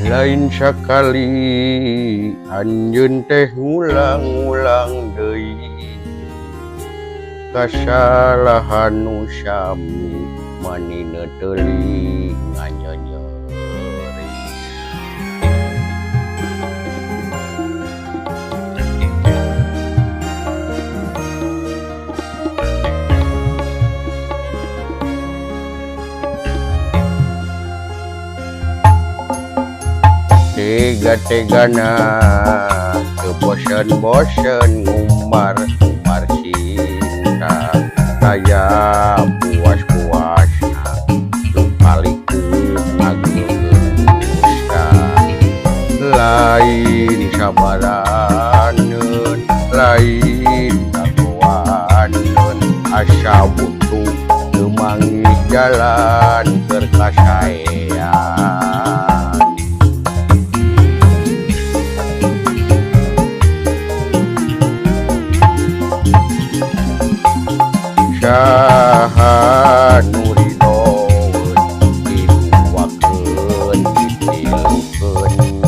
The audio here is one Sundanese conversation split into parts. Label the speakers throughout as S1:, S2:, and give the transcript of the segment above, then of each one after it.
S1: lain sakali anjeun teh ngulang-ulang deui kasalahan nu sami manina teuing nganyonyeuri. Tega-tegana teu bosen-bosen ngumbar-ngumbar cinta raya puas-puasna teu palikut ngageugeusna lain sabaraneun lain ngagoaneun asa butuh teu manggih jalan keur kasaean. Saha nu ridhoeun diduakeun ditilukeun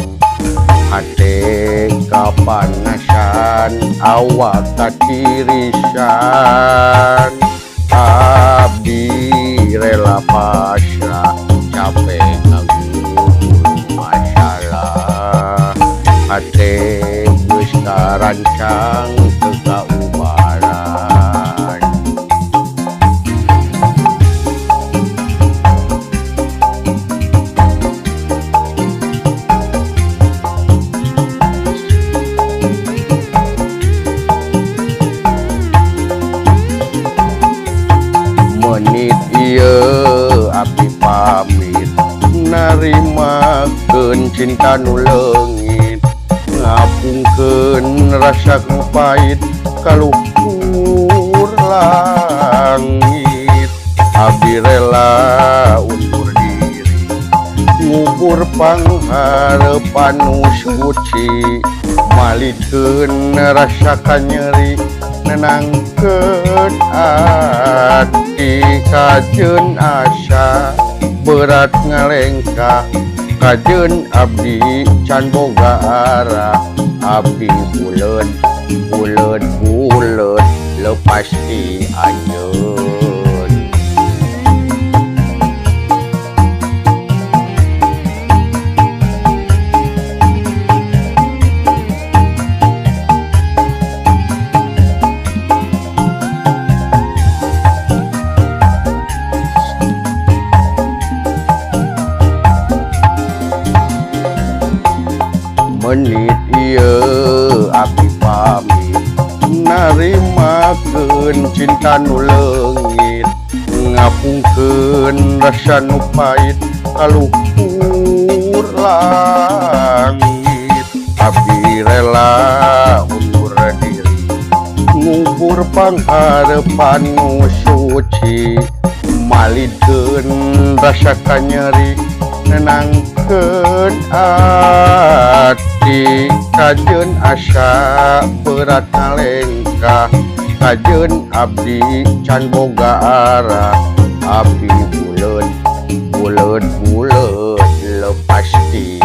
S1: hate kapanasan awak katirisan abdi rela pasrah capek ngagulung masalah hate geus karancang teu kaubaran. Menit ieu abdi pamit narimakeun cinta nu leungit ngapungkeun rasa nu pait kaluhur langit abdi rela undur diri ngukur pangharepan nu suci malikeun rasa kanyeri nenangkeun ati kajeun asa berat ngalengkah kajeun abdi can boga arah abdi buleud lepas ti anjeun. Menit ieu abdi pamit narimakeun cinta nu leungit ngapungkeun rasa nu pait kaluhur langit abdi rela undur diri ngukur pangharepan nu suci malikeun rasa kanyeri nenangkeun ati kajeun asa berat ngalengkah kajeun abdi can boga arah abdi buleud lepas ti